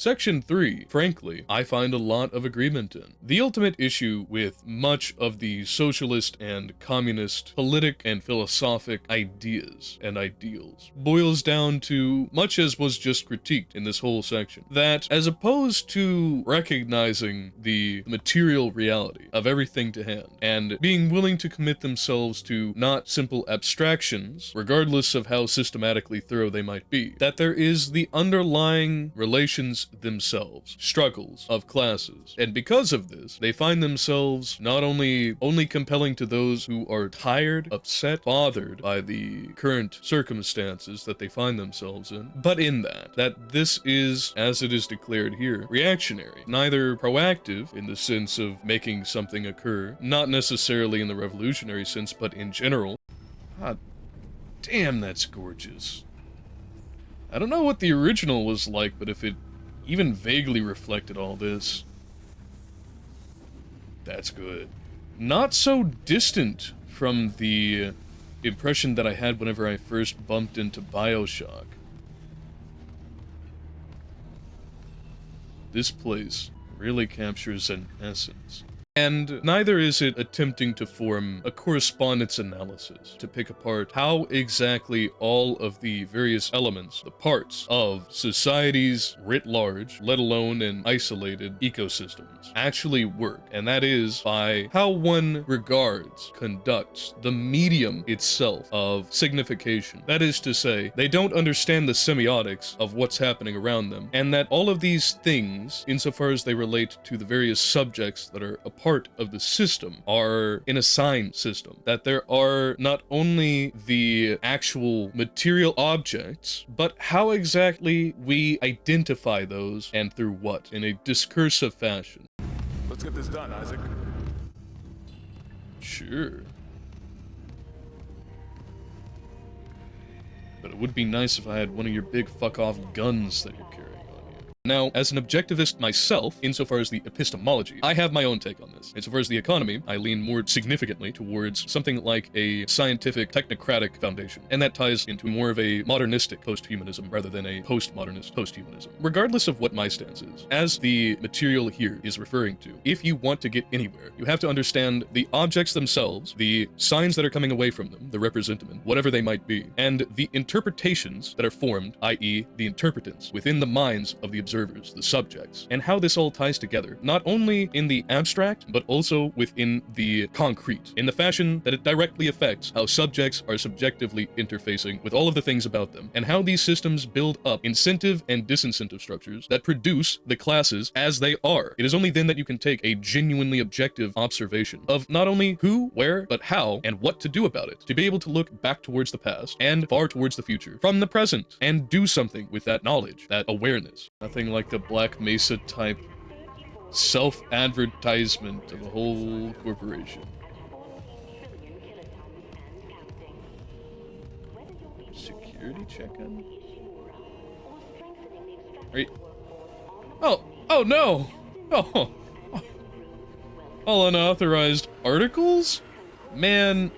Section 3, frankly, I find a lot of agreement in. The ultimate issue with much of the socialist and communist politic and philosophic ideas and ideals boils down to much as was just critiqued in this whole section. That as opposed to recognizing the material reality of everything to hand and being willing to commit themselves to not simple abstractions, regardless of how systematically thorough they might be, that there is the underlying relations themselves, struggles of classes, and because of this, they find themselves not only compelling to those who are tired, upset, bothered by the current circumstances that they find themselves in, but in that this is, as it is declared here, reactionary, neither proactive in the sense of making something occur, not necessarily in the revolutionary sense, but in general. God damn, that's gorgeous. I don't know what the original was like, but if it even vaguely reflected all this, that's good. Not so distant from the impression that I had whenever I first bumped into BioShock. This place really captures an essence. And neither is it attempting to form a correspondence analysis to pick apart how exactly all of the various elements, the parts of societies writ large, let alone in isolated ecosystems, actually work. And that is by how one regards, conducts the medium itself of signification. That is to say, they don't understand the semiotics of what's happening around them, and that all of these things, insofar as they relate to the various subjects that are a part of the system, are in a sign system. That there are not only the actual material objects, but how exactly we identify those and through what, in a discursive fashion. Let's get this done, Isaac. Sure. But it would be nice if I had one of your big fuck-off guns that you're carrying on you. Now, as an objectivist myself, insofar as the epistemology, I have my own take on this. Insofar as the economy, I lean more significantly towards something like a scientific, technocratic foundation, and that ties into more of a modernistic post-humanism rather than a postmodernist post-humanism. Regardless of what my stance is, as the material here is referring to, if you want to get anywhere, you have to understand the objects themselves, the signs that are coming away from them, the representament, whatever they might be, and the interpretations that are formed, i.e. the interpretants, within the minds of the observers, the subjects, and how this all ties together, not only in the abstract, but also within the concrete, in the fashion that it directly affects how subjects are subjectively interfacing with all of the things about them, and how these systems build up incentive and disincentive structures that produce the classes as they are. It is only then that you can take a genuinely objective observation of not only who, where, but how, and what to do about it, to be able to look back towards the past, and far towards the future, from the present, and do something with that knowledge, that awareness. Nothing like the Black Mesa type self-advertisement of a whole corporation. Security check-in? Right. Oh no! Oh, all unauthorized articles? Man,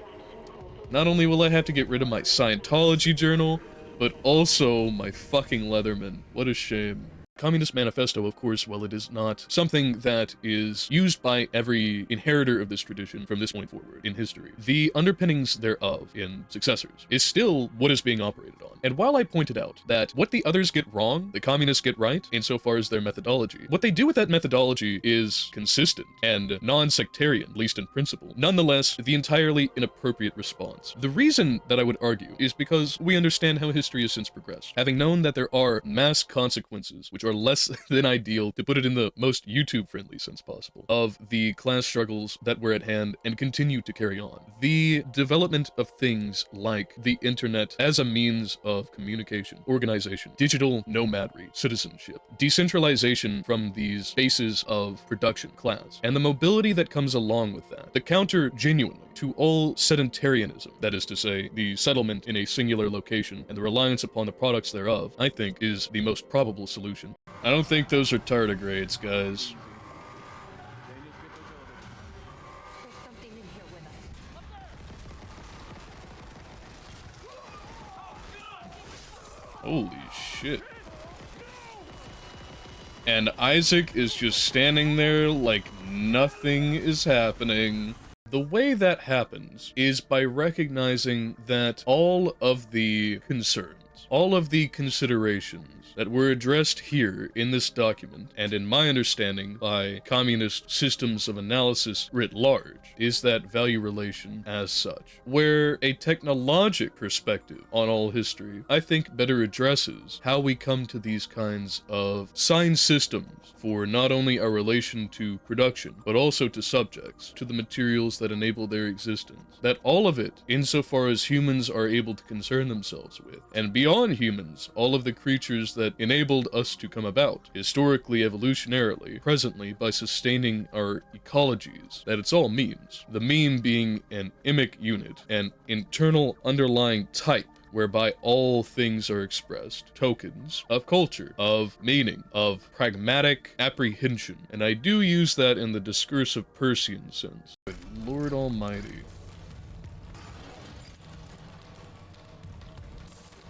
not only will I have to get rid of my Scientology journal, but also my fucking Leatherman. What a shame. Communist Manifesto, of course, while it is not something that is used by every inheritor of this tradition from this point forward in history, the underpinnings thereof in successors is still what is being operated on. And while I pointed out that what the others get wrong, the communists get right, insofar as their methodology, what they do with that methodology is consistent and non-sectarian, at least in principle. Nonetheless, the entirely inappropriate response. The reason that I would argue is because we understand how history has since progressed, having known that there are mass consequences, which are less than ideal, to put it in the most YouTube-friendly sense possible, of the class struggles that were at hand and continue to carry on. The development of things like the internet as a means of communication, organization, digital nomadry, citizenship, decentralization from these spaces of production class, and the mobility that comes along with that, the counter genuinely to all sedentarianism, that is to say, the settlement in a singular location and the reliance upon the products thereof, I think is the most probable solution. I don't think those are tardigrades, guys. Holy shit. And Isaac is just standing there like nothing is happening. The way that happens is by recognizing that all of the concerns, all of the considerations that were addressed here in this document, and in my understanding by communist systems of analysis writ large, is that value relation as such, where a technologic perspective on all history, I think, better addresses how we come to these kinds of sign systems for not only our relation to production, but also to subjects, to the materials that enable their existence. That all of it, insofar as humans are able to concern themselves with, and beyond humans, all of the creatures that enabled us to come about, historically, evolutionarily, presently, by sustaining our ecologies, that it's all memes. The meme being an imic unit, an internal underlying type, whereby all things are expressed, tokens of culture, of meaning, of pragmatic apprehension. And I do use that in the discursive Persian sense. Good Lord Almighty.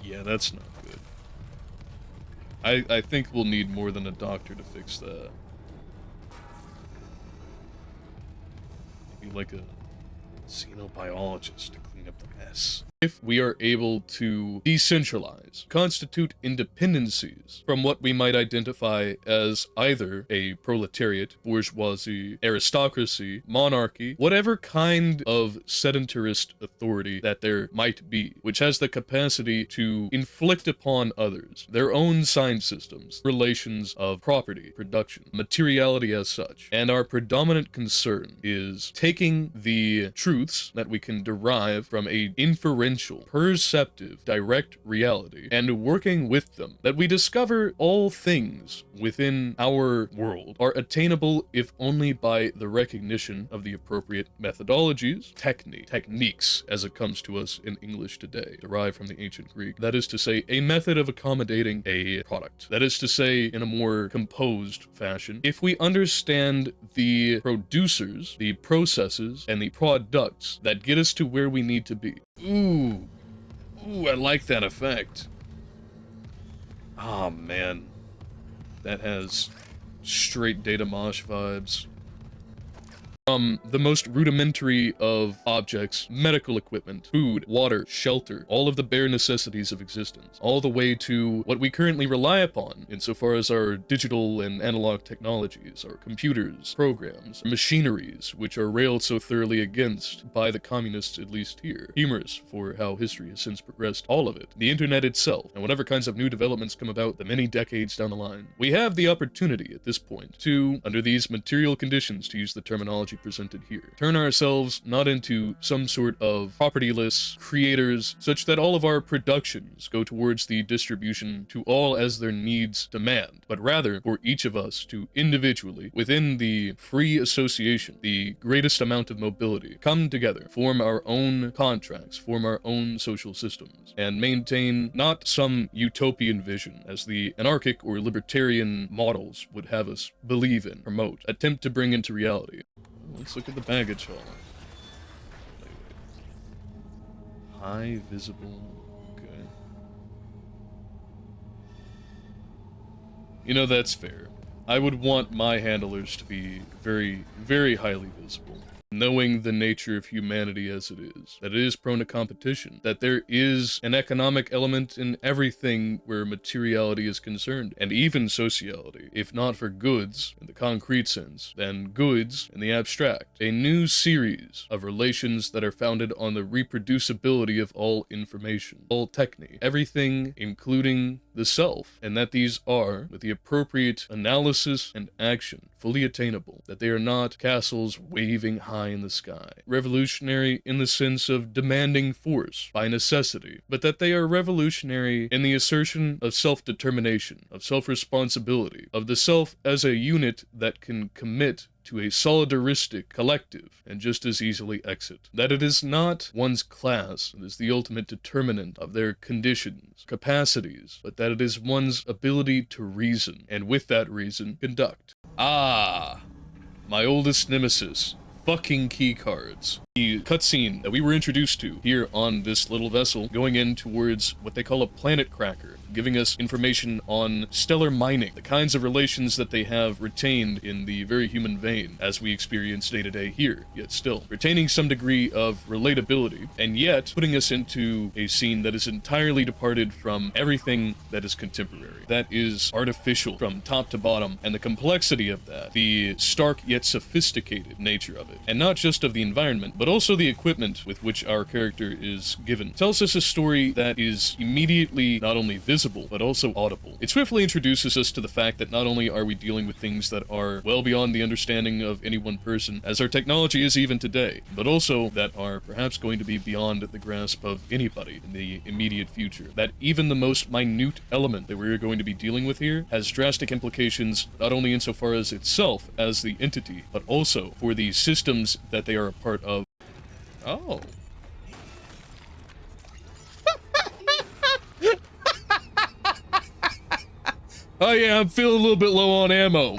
Yeah, that's not good. I think we'll need more than a doctor to fix that. Maybe like a xenobiologist to clean up the mess. If we are able to decentralize, constitute independencies from what we might identify as either a proletariat, bourgeoisie, aristocracy, monarchy, whatever kind of sedentarist authority that there might be, which has the capacity to inflict upon others their own sign systems, relations of property, production, materiality as such, and our predominant concern is taking the truths that we can derive from a inferential, perceptive, direct reality, and working with them, that we discover all things within our world are attainable if only by the recognition of the appropriate methodologies, techniques, as it comes to us in English today, derived from the ancient Greek. That is to say, a method of accommodating a product. That is to say, in a more composed fashion, if we understand the producers, the processes, and the products that get us to where we need to be. Ooh, I like that effect. Oh man, that has straight data mosh vibes. From the most rudimentary of objects, medical equipment, food, water, shelter, all of the bare necessities of existence, all the way to what we currently rely upon insofar as our digital and analog technologies, our computers, programs, machineries, which are railed so thoroughly against by the communists, at least here. Humorous for how history has since progressed, all of it. The internet itself, and whatever kinds of new developments come about the many decades down the line. We have the opportunity at this point to, under these material conditions, to use the terminology presented here, turn ourselves not into some sort of propertyless creators such that all of our productions go towards the distribution to all as their needs demand, but rather for each of us to individually, within the free association, the greatest amount of mobility, come together, form our own contracts, form our own social systems, and maintain not some utopian vision as the anarchic or libertarian models would have us believe in, promote, attempt to bring into reality. Let's look at the baggage haul. High visible. Okay. You know, that's fair. I would want my handlers to be very, very highly visible. Knowing the nature of humanity as it is, that it is prone to competition, that there is an economic element in everything where materiality is concerned, and even sociality, if not for goods in the concrete sense, then goods in the abstract. A new series of relations that are founded on the reproducibility of all information, all techne, everything including the self, and that these are, with the appropriate analysis and action, fully attainable, that they are not castles waving high in the sky, revolutionary in the sense of demanding force by necessity, but that they are revolutionary in the assertion of self-determination, of self-responsibility, of the self as a unit that can commit to a solidaristic collective and just as easily exit. That it is not one's class that is the ultimate determinant of their conditions, capacities, but that it is one's ability to reason, and with that reason, conduct. Ah, my oldest nemesis, fucking keycards. The cutscene that we were introduced to here on this little vessel going in towards what they call a planet cracker, giving us information on stellar mining, the kinds of relations that they have retained in the very human vein as we experience day to day here, yet still retaining some degree of relatability, and yet putting us into a scene that is entirely departed from everything that is contemporary, that is artificial from top to bottom, and the complexity of that, the stark yet sophisticated nature of it, and not just of the environment, but also the equipment with which our character is given, tells us a story that is immediately not only visible, but also audible. It swiftly introduces us to the fact that not only are we dealing with things that are well beyond the understanding of any one person, as our technology is even today, but also that are perhaps going to be beyond the grasp of anybody in the immediate future. That even the most minute element that we're going to be dealing with here has drastic implications, not only insofar as itself as the entity, but also for the systems that they are a part of. Oh. Oh yeah, I'm feeling a little bit low on ammo.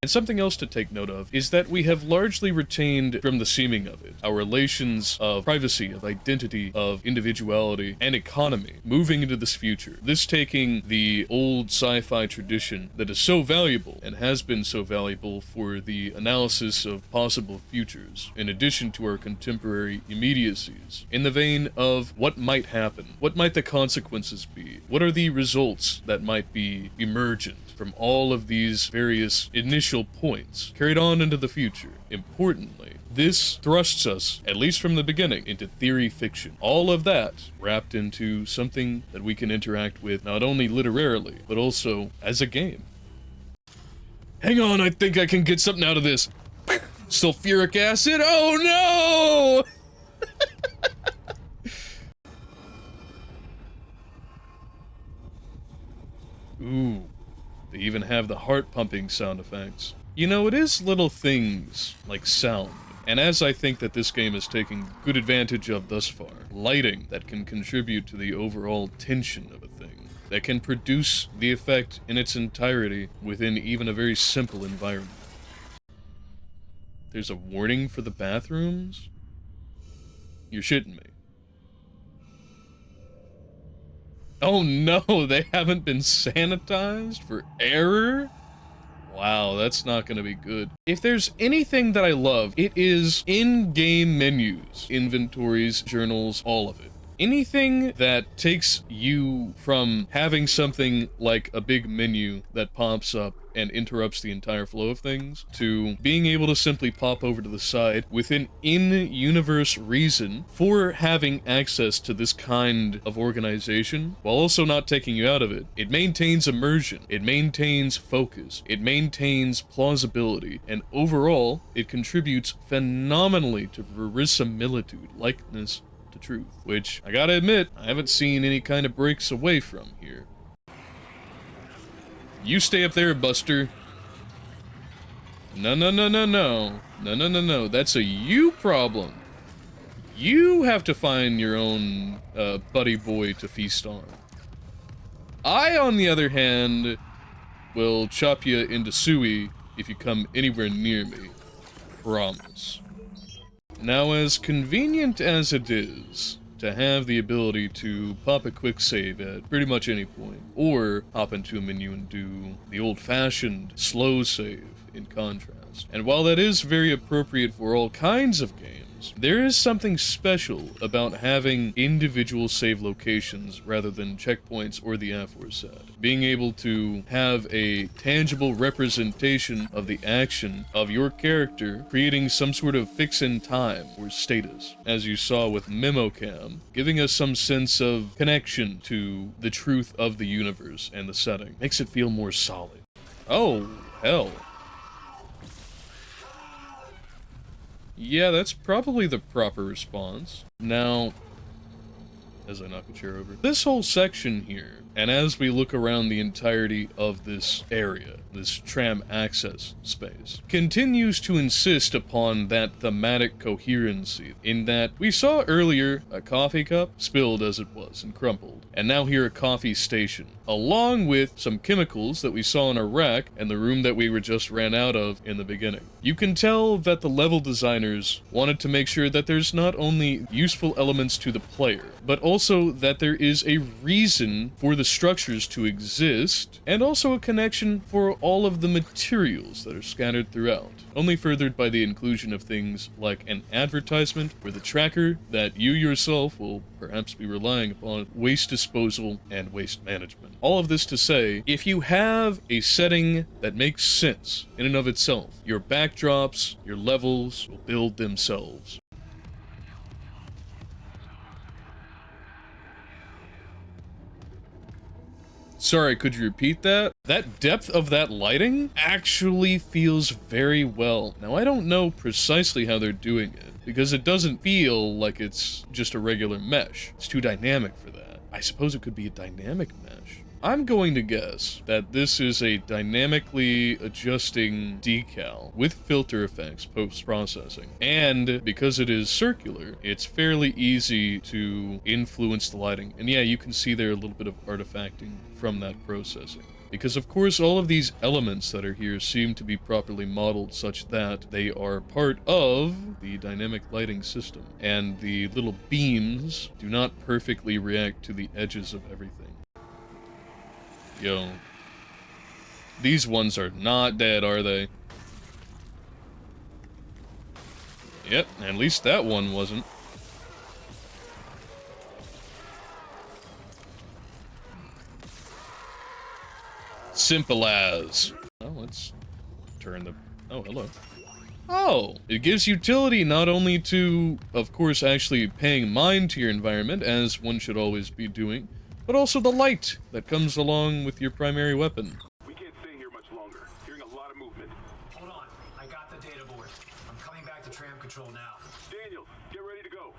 And something else to take note of is that we have largely retained, from the seeming of it, our relations of privacy, of identity, of individuality, and economy moving into this future. This taking the old sci-fi tradition that is so valuable and has been so valuable for the analysis of possible futures, in addition to our contemporary immediacies, in the vein of what might happen, what might the consequences be, what are the results that might be emergent from all of these various initial points carried on into the future. Importantly, this thrusts us, at least from the beginning, into theory fiction. All of that wrapped into something that we can interact with not only literarily, but also as a game. Hang on, I think I can get something out of this. Sulfuric acid? Oh no! Ooh. They even have the heart-pumping sound effects. You know, it is little things like sound, and as I think that this game is taking good advantage of thus far, lighting that can contribute to the overall tension of a thing, that can produce the effect in its entirety within even a very simple environment. There's a warning for the bathrooms? You're shitting me. Oh no, they haven't been sanitized for error? Wow, that's not gonna be good. If there's anything that I love, it is in-game menus, inventories, journals, all of it. Anything that takes you from having something like a big menu that pops up and interrupts the entire flow of things, to being able to simply pop over to the side with an in-universe reason for having access to this kind of organization, while also not taking you out of it. It maintains immersion, it maintains focus, it maintains plausibility, and overall, it contributes phenomenally to verisimilitude, likeness to truth, which, I gotta admit, I haven't seen any kind of breaks away from here. You stay up there, Buster. No, no, no, no, no. No, no, no, no. That's a you problem. You have to find your own buddy boy to feast on. I, on the other hand, will chop you into suey if you come anywhere near me. Promise. Now, as convenient as it is to have the ability to pop a quick save at pretty much any point, or hop into a menu and do the old-fashioned slow save in contrast, and while that is very appropriate for all kinds of games, there is something special about having individual save locations rather than checkpoints or the aforesaid. Being able to have a tangible representation of the action of your character, creating some sort of fix in time or status, as you saw with MemoCam, giving us some sense of connection to the truth of the universe and the setting. Makes it feel more solid. Oh, hell. Yeah, that's probably the proper response. Now, as I knock a chair over. This whole section here, and as we look around the entirety of this area, this tram access space, continues to insist upon that thematic coherency, in that we saw earlier a coffee cup, spilled as it was and crumpled, and now here a coffee station, along with some chemicals that we saw in a rack and the room that we were just ran out of in the beginning. You can tell that the level designers wanted to make sure that there's not only useful elements to the player, but also that there is a reason for the structures to exist, and also a connection for all of the materials that are scattered throughout, only furthered by the inclusion of things like an advertisement for the tracker that you yourself will perhaps be relying upon, waste disposal, and waste management. All of this to say, if you have a setting that makes sense in and of itself, your backdrops, your levels will build themselves. Sorry, could you repeat that? That depth of that lighting actually feels very well. Now, I don't know precisely how they're doing it, because it doesn't feel like it's just a regular mesh. It's too dynamic for that. I suppose it could be a dynamic mesh. I'm going to guess that this is a dynamically adjusting decal with filter effects post-processing. And because it is circular, it's fairly easy to influence the lighting. And yeah, you can see there a little bit of artifacting from that processing. Because of course all of these elements that are here seem to be properly modeled such that they are part of the dynamic lighting system. And the little beams do not perfectly react to the edges of everything. Yo. These ones are not dead, are they? Yep, at least that one wasn't. Simple as. Well, let's turn the... Oh, hello. Oh, it gives utility not only to, of course, actually paying mind to your environment, as one should always be doing, but also the light that comes along with your primary weapon. We can't stay here much longer. Hearing a lot of movement. Hold on, I got the data board. I'm coming back to tram control now. Daniel, get ready to go.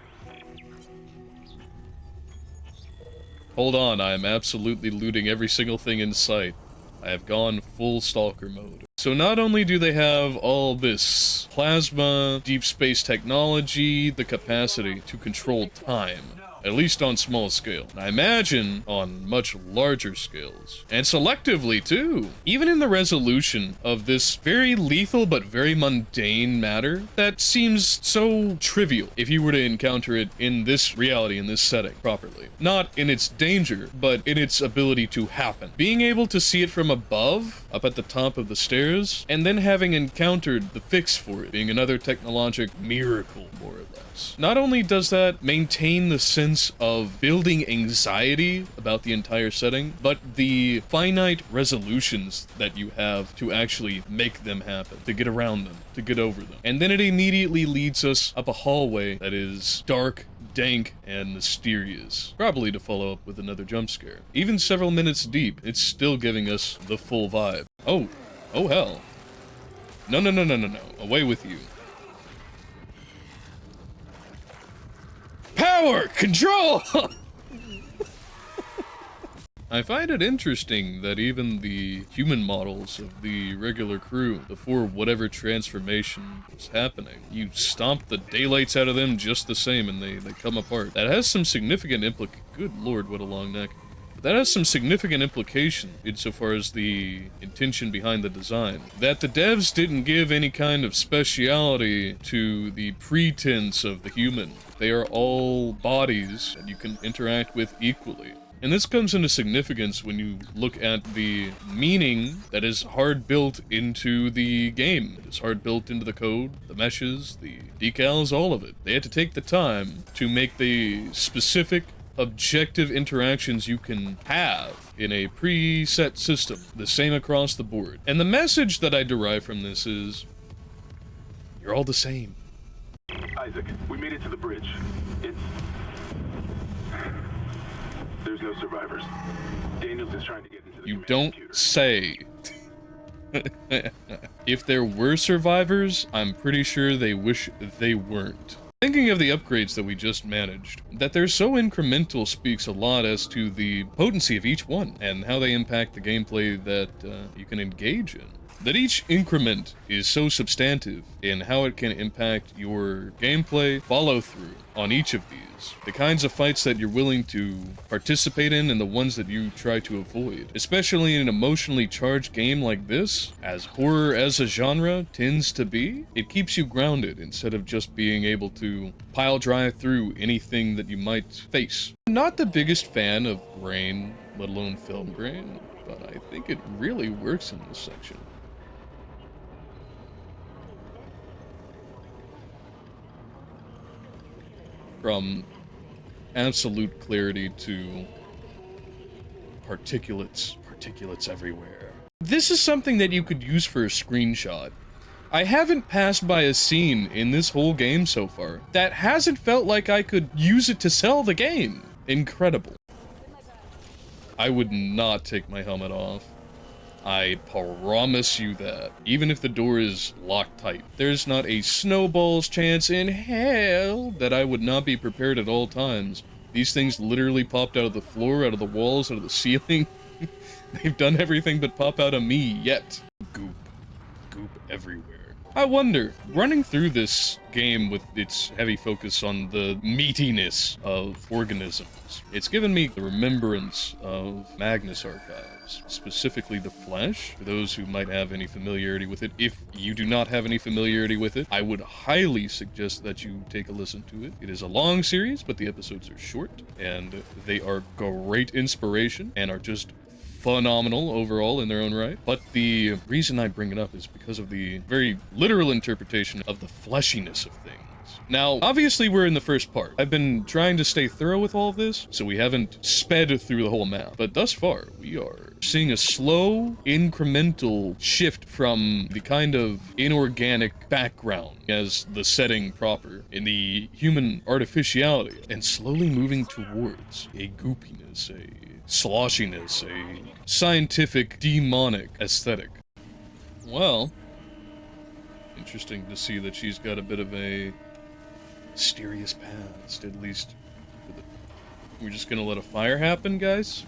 Hold on, I am absolutely looting every single thing in sight. I have gone full stalker mode. So not only do they have all this plasma, deep space technology, the capacity to control time, at least on small scale. I imagine on much larger scales. And selectively, too. Even in the resolution of this very lethal but very mundane matter that seems so trivial if you were to encounter it in this reality, in this setting, properly. Not in its danger, but in its ability to happen. Being able to see it from above, up at the top of the stairs, and then having encountered the fix for it, being another technologic miracle, more or less. Not only does that maintain the sense of building anxiety about the entire setting, but the finite resolutions that you have to actually make them happen, to get around them, to get over them. And then it immediately leads us up a hallway that is dark, dank, and mysterious. Probably to follow up with another jump scare. Even several minutes deep, it's still giving us the full vibe. Oh hell. No. Away with you. Power! Control! I find it interesting that even the human models of the regular crew, before whatever transformation was happening, you stomp the daylights out of them just the same and they come apart. That has some significant good lord, what a long neck. That has some significant implication insofar as the intention behind the design. That the devs didn't give any kind of speciality to the pretense of the human. They are all bodies that you can interact with equally. And this comes into significance when you look at the meaning that is hard built into the game. It is hard built into the code, the meshes, the decals, all of it. They had to take the time to make the specific objective interactions you can have in a preset system the same across the board. And the message that I derive from this is, you're all the same. Isaac, we made it to the bridge. There's no survivors. Daniel's just trying to get into the You command don't computer. say. If there were survivors, I'm pretty sure they wish they weren't. Thinking of the upgrades that we just managed, that they're so incremental speaks a lot as to the potency of each one, and how they impact the gameplay that you can engage in. That each increment is so substantive in how it can impact your gameplay follow-through on each of these. The kinds of fights that you're willing to participate in and the ones that you try to avoid. Especially in an emotionally charged game like this, as horror as a genre tends to be, it keeps you grounded instead of just being able to pile drive through anything that you might face. I'm not the biggest fan of grain, let alone film grain, but I think it really works in this section. From absolute clarity to particulates everywhere. This is something that you could use for a screenshot. I haven't passed by a scene in this whole game so far that hasn't felt like I could use it to sell the game. Incredible. I would not take my helmet off. I promise you that. Even if the door is locked tight, there's not a snowball's chance in hell that I would not be prepared at all times. These things literally popped out of the floor, out of the walls, out of the ceiling. They've done everything but pop out of me yet. Goop. Goop everywhere. I wonder, running through this game with its heavy focus on the meatiness of organisms, it's given me the remembrance of Magnus Archives, specifically the Flesh, for those who might have any familiarity with it. If you do not have any familiarity with it, I would highly suggest that you take a listen to it. It is a long series, but the episodes are short, and they are great inspiration, and are just phenomenal overall in their own right. But the reason I bring it up is because of the very literal interpretation of the fleshiness of things. Now, obviously we're in the first part. I've been trying to stay thorough with all of this, so we haven't sped through the whole map. But thus far, we are seeing a slow, incremental shift from the kind of inorganic background as the setting proper in the human artificiality, and slowly moving towards a goopiness, a sloshiness, a scientific, demonic aesthetic. Well, interesting to see that she's got a bit of a mysterious past, at least. We're just gonna let a fire happen, guys?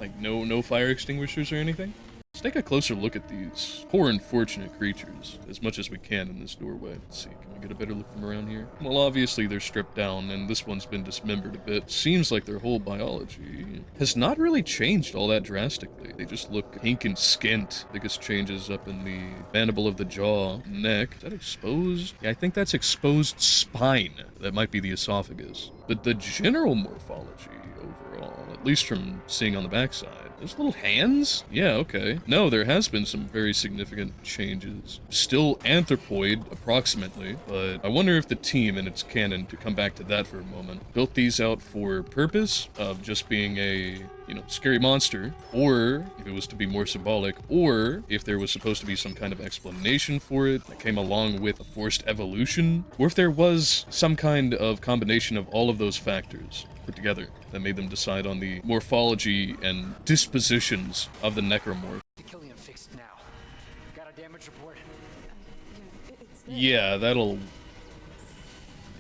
Like, no fire extinguishers or anything? Let's take a closer look at these poor unfortunate creatures, as much as we can in this doorway. Let's see, can we get a better look from around here? Well, obviously they're stripped down, and this one's been dismembered a bit. Seems like their whole biology has not really changed all that drastically. They just look pink and skint. Biggest changes up in the mandible of the jaw, neck. Is that exposed? Yeah, I think that's exposed spine. That might be the esophagus. But the general morphology overall, at least from seeing on the backside, there's little hands? Yeah, okay. No, there has been some very significant changes. Still anthropoid, approximately, but I wonder if the team, and its canon, to come back to that for a moment, built these out for purpose of just being a, scary monster, or if it was to be more symbolic, or if there was supposed to be some kind of explanation for it that came along with a forced evolution, or if there was some kind of combination of all of those factors put together that made them decide on the morphology and dispositions of the Necromorph. Killian fixed now. Got a damage report? Yeah, that'll...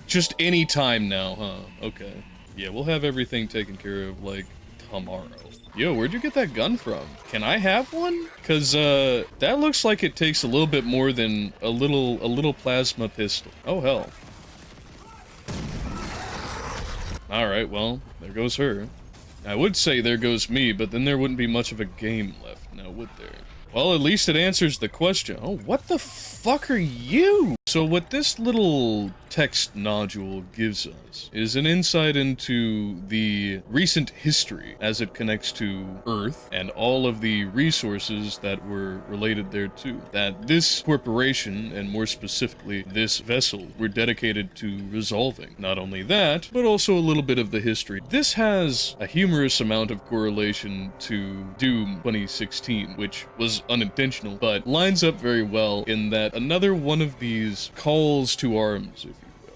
just any time now, huh? Okay. Yeah, we'll have everything taken care of, like, tomorrow. Yo, where'd you get that gun from? Can I have one? Cause, that looks like it takes a little bit more than a little plasma pistol. Oh, hell. Alright, well, there goes her. I would say there goes me, but then there wouldn't be much of a game left, now would there? Well, at least it answers the question. Oh, what the fuck are you? So what this little text nodule gives us is an insight into the recent history as it connects to Earth and all of the resources that were related thereto. That this corporation, and more specifically this vessel, were dedicated to resolving. Not only that, but also a little bit of the history. This has a humorous amount of correlation to Doom 2016, which was unintentional, but lines up very well in that another one of these calls to arms, if you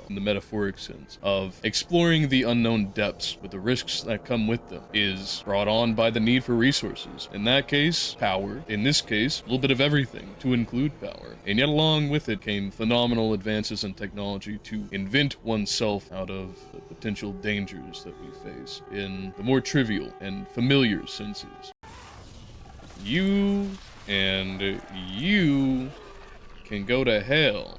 will. in the metaphoric sense, of exploring the unknown depths with the risks that come with them, is brought on by the need for resources. In that case, power. In this case, a little bit of everything, to include power. And yet along with it came phenomenal advances in technology to invent oneself out of the potential dangers that we face in the more trivial and familiar senses. You and you can go to hell.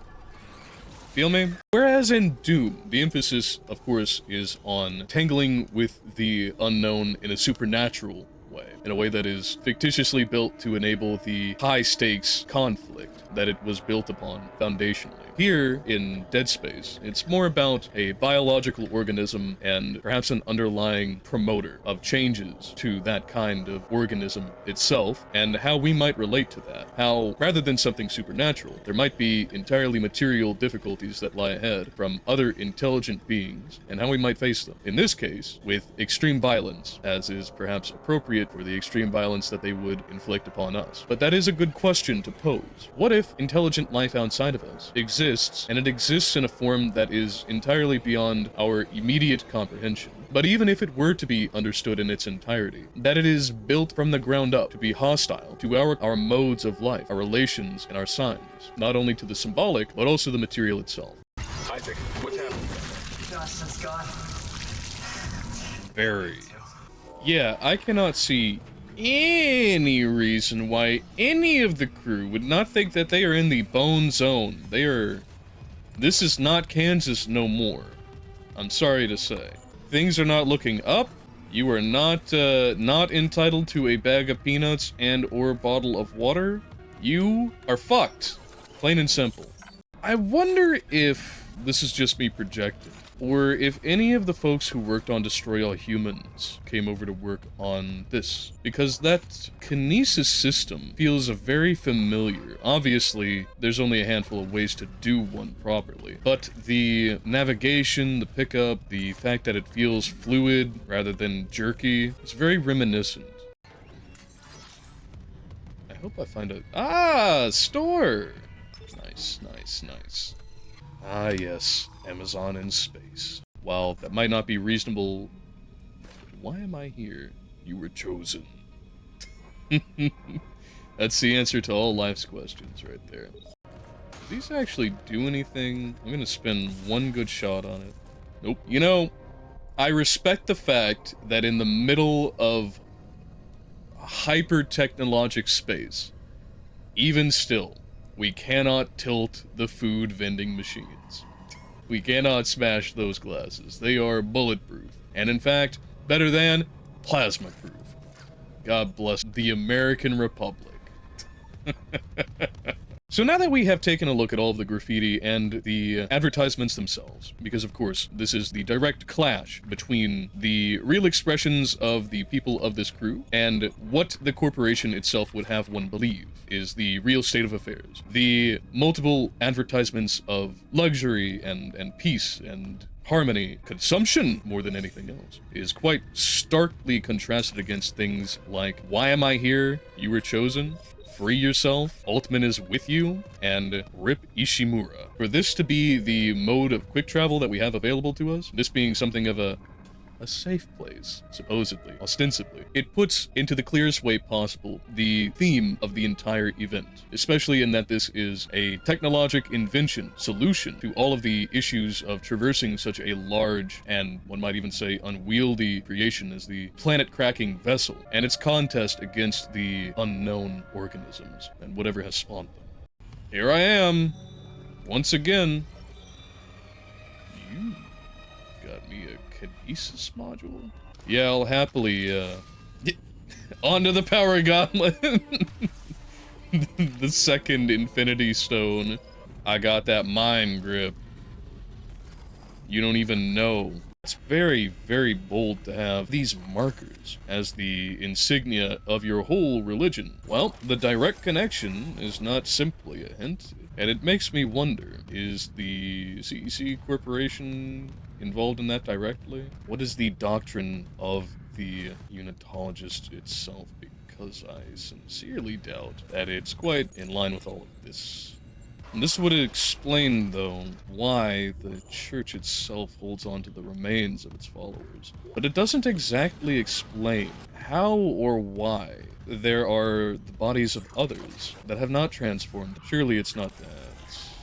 Feel me? Whereas in Doom, the emphasis, of course, is on tangling with the unknown in a supernatural way, in a way that is fictitiously built to enable the high-stakes conflict that it was built upon foundationally. Here, in Dead Space, it's more about a biological organism and perhaps an underlying promoter of changes to that kind of organism itself, and how we might relate to that. How, rather than something supernatural, there might be entirely material difficulties that lie ahead from other intelligent beings, and how we might face them. In this case, with extreme violence, as is perhaps appropriate for the extreme violence that they would inflict upon us. But that is a good question to pose. What if intelligent life outside of us exists, and it exists in a form that is entirely beyond our immediate comprehension? But even if it were to be understood in its entirety, that it is built from the ground up to be hostile to our modes of life, our relations, and our signs, not only to the symbolic, but also the material itself. Isaac, what's happening? Johnson's gone. Very. Yeah, I cannot see any reason why any of the crew would not think that they are in the bone zone. This is not Kansas no more. I'm sorry to say. Things are not looking up. You are not entitled to a bag of peanuts and or bottle of water. You are fucked. Plain and simple. I wonder if this is just me projecting, or if any of the folks who worked on Destroy All Humans came over to work on this, because that kinesis system feels very familiar. Obviously, there's only a handful of ways to do one properly, but the navigation, the pickup, the fact that it feels fluid rather than jerky, it's very reminiscent. I hope I find a store! Nice, nice, nice. Ah, yes. Amazon in space. While that might not be reasonable, why am I here? You were chosen. That's the answer to all life's questions right there. Do these actually do anything? I'm gonna spend one good shot on it. Nope. You know, I respect the fact that in the middle of hyper-technologic space, even still, we cannot tilt the food vending machines. We cannot smash those glasses. They are bulletproof. And in fact, better than plasma-proof. God bless the American Republic. So now that we have taken a look at all of the graffiti and the advertisements themselves, because of course this is the direct clash between the real expressions of the people of this crew and what the corporation itself would have one believe is the real state of affairs. The multiple advertisements of luxury and peace and harmony, consumption more than anything else, is quite starkly contrasted against things like, why am I here? You were chosen. Free yourself, Altman is with you, and Rip Ishimura. For this to be the mode of quick travel that we have available to us, this being something of a safe place, supposedly, ostensibly, it puts into the clearest way possible the theme of the entire event, especially in that this is a technologic invention, solution to all of the issues of traversing such a large and, one might even say, unwieldy creation as the planet-cracking vessel, and its contest against the unknown organisms and whatever has spawned them. Here I am, once again. You got me a kinesis module? Yeah, I'll happily, onto the power gauntlet! The second Infinity Stone. I got that mind grip. You don't even know. It's very, very bold to have these markers as the insignia of your whole religion. Well, the direct connection is not simply a hint, and it makes me wonder, is the CEC Corporation involved in that directly? What is the doctrine of the unitologist itself? Because I sincerely doubt that it's quite in line with all of this And this would explain, though, why the church itself holds on to the remains of its followers. But it doesn't exactly explain how or why there are the bodies of others that have not transformed. Surely it's not that.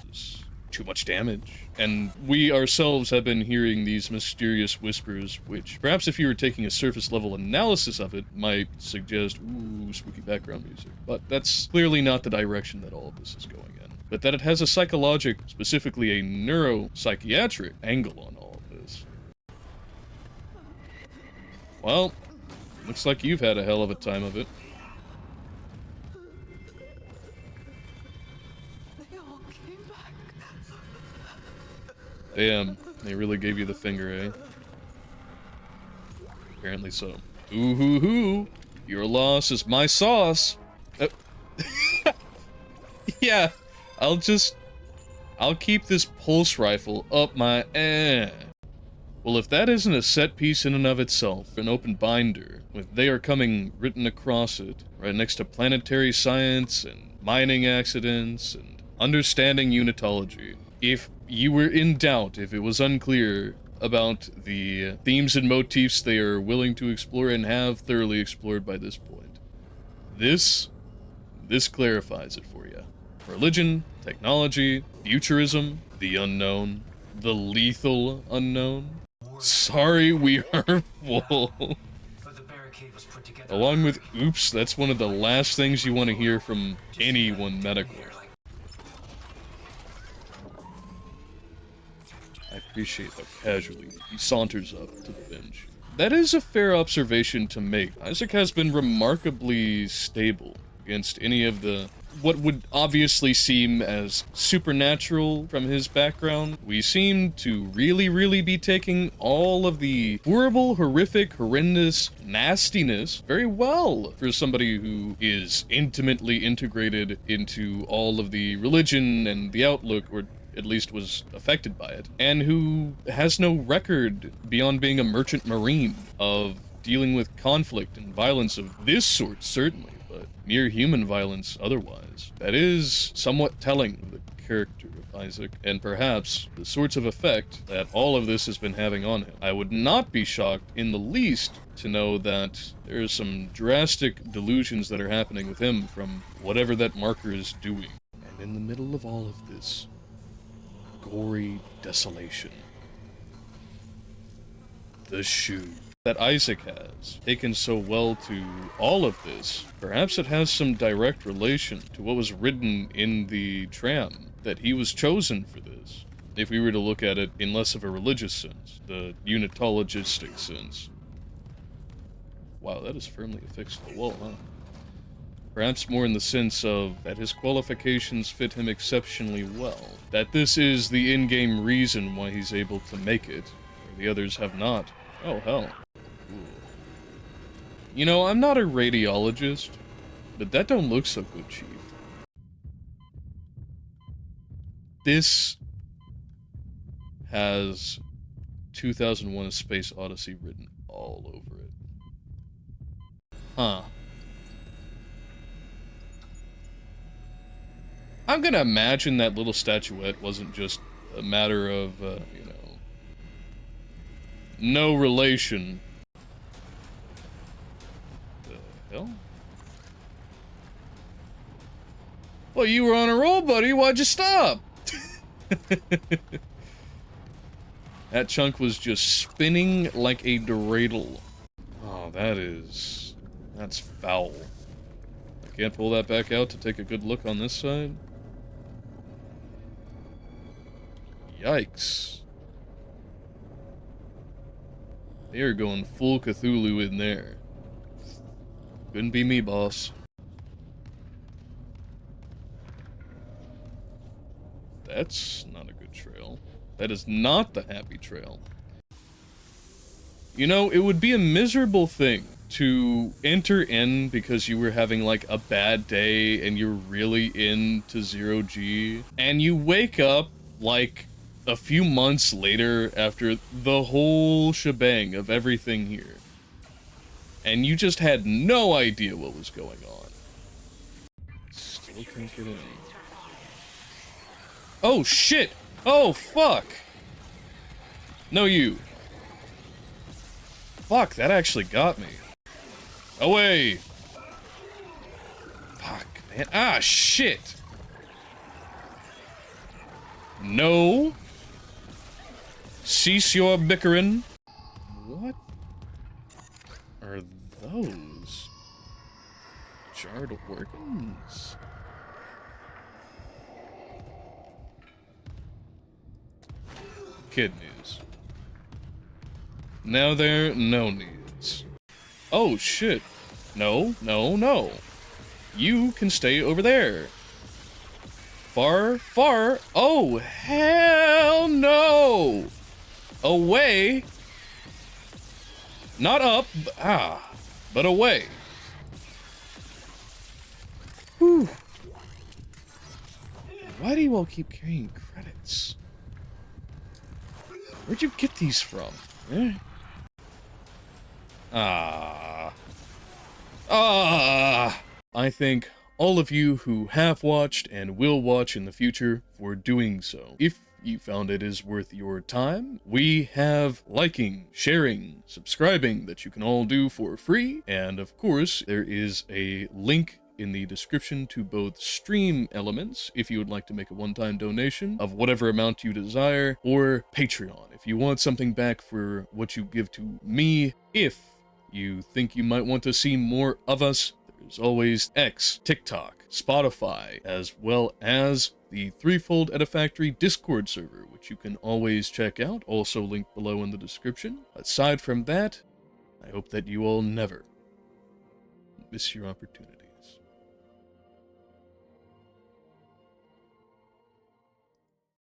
It's too much damage. And we ourselves have been hearing these mysterious whispers, which perhaps if you were taking a surface level analysis of it, might suggest, ooh, spooky background music. But that's clearly not the direction that all of this is going in. But that it has a psychologic, specifically a neuropsychiatric angle on all of this. Well, looks like you've had a hell of a time of it. They all came back. Damn, they really gave you the finger, eh? Apparently so. Ooh hoo hoo! Your loss is my sauce! Yeah, I'll keep this pulse rifle up my Well, if that isn't a set piece in and of itself, an open binder, with "They are coming" written across it, right next to planetary science, and mining accidents, and understanding unitology. If you were in doubt, if it was unclear about the themes and motifs they are willing to explore and have thoroughly explored by this point, this clarifies it for you. Religion, technology, futurism, the unknown, the lethal unknown. Sorry, we are full. But the barricade was put together. Along with oops, that's one of the last things you want to hear from anyone medical. I appreciate how casually he saunters up to the bench. That is a fair observation to make. Isaac has been remarkably stable against any of the what would obviously seem as supernatural from his background. We seem to really be taking all of the horrible, horrific, horrendous nastiness very well for somebody who is intimately integrated into all of the religion and the outlook, or at least was affected by it, and who has no record beyond being a merchant marine of dealing with conflict and violence of this sort, certainly, but mere human violence otherwise. That is somewhat telling of the character of Isaac, and perhaps the sorts of effect that all of this has been having on him. I would not be shocked in the least to know that there are some drastic delusions that are happening with him from whatever that marker is doing. And in the middle of all of this, gory desolation, the shoe that Isaac has taken so well to all of this, perhaps it has some direct relation to what was written in the tram, that he was chosen for this, if we were to look at it in less of a religious sense, the unitologistic sense. Wow, that is firmly affixed to the wall, huh? Perhaps more in the sense of that his qualifications fit him exceptionally well, that this is the in-game reason why he's able to make it, where the others have not. Oh, hell. Ooh. You know, I'm not a radiologist, but that don't look so good, Chief. This has 2001: A Space Odyssey written all over it. Huh. I'm gonna imagine that little statuette wasn't just a matter of, you know, no relation. The hell? Well, you were on a roll, buddy. Why'd you stop? That chunk was just spinning like a dreidel. Oh, that's foul. I can't pull that back out to take a good look on this side. Yikes. They are going full Cthulhu in there. Couldn't be me, boss. That's not a good trail. That is not the happy trail. You know, it would be a miserable thing to enter in because you were having like a bad day and you're really into 0G, and you wake up like a few months later after the whole shebang of everything here, and you just had no idea what was going on. Still can't get in. Oh, shit! Oh, fuck! No, you. Fuck, that actually got me. Away! Fuck, man. Ah, shit! No. Cease your bickering. What are those? Jarred organs? Kidneys. Now there, no knees. Oh, shit. No, no, no. You can stay over there. Far, far. Oh, hell no. Away. Not up, but away. Whew. Why do you all keep carrying credits? Where'd you get these from? Eh? I thank all of you who have watched and will watch in the future for doing so. If you found it is worth your time, we have liking, sharing, subscribing that you can all do for free, and of course, there is a link in the description to both stream elements, if you would like to make a one-time donation of whatever amount you desire, or Patreon, if you want something back for what you give to me. If you think you might want to see more of us, there's always X, TikTok, Spotify, as well as the Threefold Edifactory Discord server, which you can always check out, also linked below in the description. Aside from that, I hope that you all never miss your opportunity.